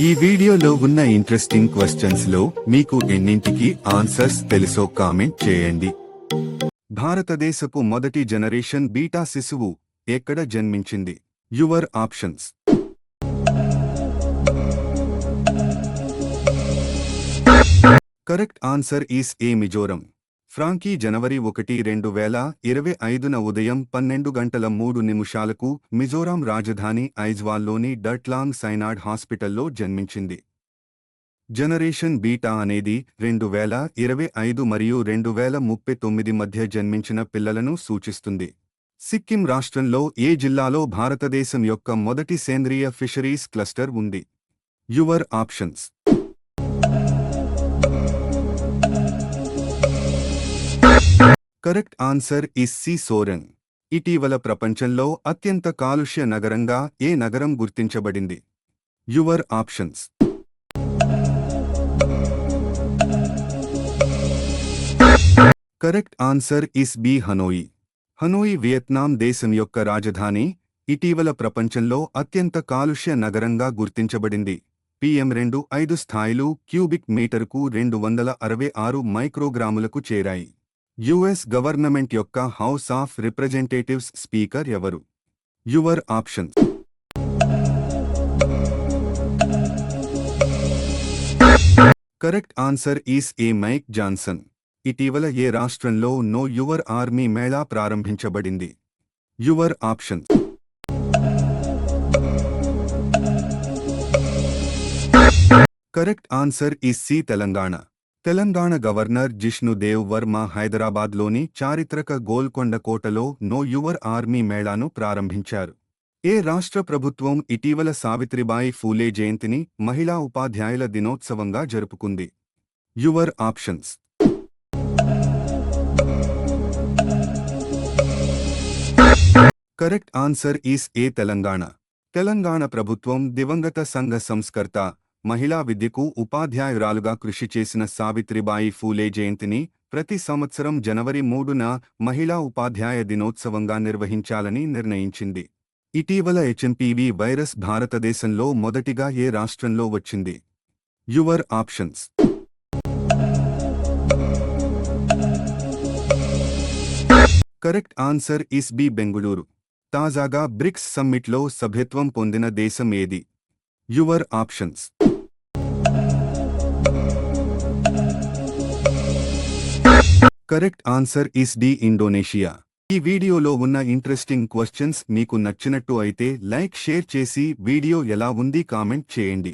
ఈ వీడియోలో ఉన్న ఇంట్రెస్టింగ్ క్వశ్చన్స్ లో మీకు ఎన్నింటికి ఆన్సర్స్ తెలుసో కామెంట్ చేయండి. భారతదేశపు మొదటి జనరేషన్ బీటా శిశువు ఎక్కడ జన్మించింది? Your options. Correct answer is A, Mizoram. Frankie జనవరి 1, 2025న ఉదయం 12:03 మిజోరాం రాజధాని ఐజ్వాల్లోని డర్ట్లాంగ్ సైనాడ్ హాస్పిటల్లో జన్మించింది. జనరేషన్ బీటా అనేది 2025 మరియు 2039 మధ్య జన్మించిన పిల్లలను సూచిస్తుంది. సిక్కిం రాష్ట్రంలో ఏ జిల్లాలో భారతదేశం యొక్క మొదటి సేంద్రియ ఫిషరీస్ క్లస్టర్ ఉంది? Your options. Correct answer is C, Soreng. ఇటీవల ప్రపంచంలో అత్యంత కాలుష్య నగరంగా ఏ నగరం గుర్తించబడింది? Your options. Correct answer is B, Hanoi. Hanoi Vietnam దేశం యొక్క రాజధాని. ఇటీవల ప్రపంచంలో అత్యంత కాలుష్య నగరంగా గుర్తించబడింది. PM2.5 స్థాయిలు క్యూబిక్ మీటరుకు 266 మైక్రోగ్రాములకు చేరాయి. యుఎస్ గవర్నమెంట్ యొక్క హౌస్ ఆఫ్ రిప్రజెంటేటివ్స్ స్పీకర్ ఎవరు? Your options. Correct answer is A, Mike Johnson. ఇటీవల ఏ రాష్ట్రంలో నో యువర్ ఆర్మీ మేళా ప్రారంభించబడింది? Your options. Correct answer is C, Telangana. Telangana governor Jishnu Dev Varma హైదరాబాద్లోని చారిత్రక గోల్కొండ కోటలో నో యువర్ ఆర్మీ మేళాను ప్రారంభించారు. ఏ రాష్ట్ర ప్రభుత్వం ఇటీవల సావిత్రిబాయి ఫూలే జయంతిని మహిళా ఉపాధ్యాయుల దినోత్సవంగా జరుపుకుంది? Your options. Correct answer is A, Telangana. Telangana ప్రభుత్వం దివంగత సంఘ సంస్కర్త, మహిళా విద్యకు ఉపాధ్యాయురాలుగా కృషి చేసిన సావిత్రిబాయి ఫూలే జయంతిని ప్రతి సంవత్సరం జనవరి 3న మహిళా ఉపాధ్యాయ దినోత్సవంగా నిర్వహించాలని నిర్ణయించింది. ఇటీవల హెచ్ఎంపీవీ వైరస్ భారతదేశంలో మొదటిగా ఏ రాష్ట్రంలో వచ్చింది? Your options. Correct answer is B, Bengaluru. తాజాగా బ్రిక్స్ సమ్మిట్లో సభ్యత్వం పొందిన దేశం ఏది? Your options. Correct answer is D, Indonesia. ఈ వీడియోలో ఉన్న ఇంట్రెస్టింగ్ క్వశ్చన్స్ మీకు నచ్చినట్టు అయితే లైక్, షేర్ చేసి వీడియో ఎలా ఉంది కామెంట్ చేయండి.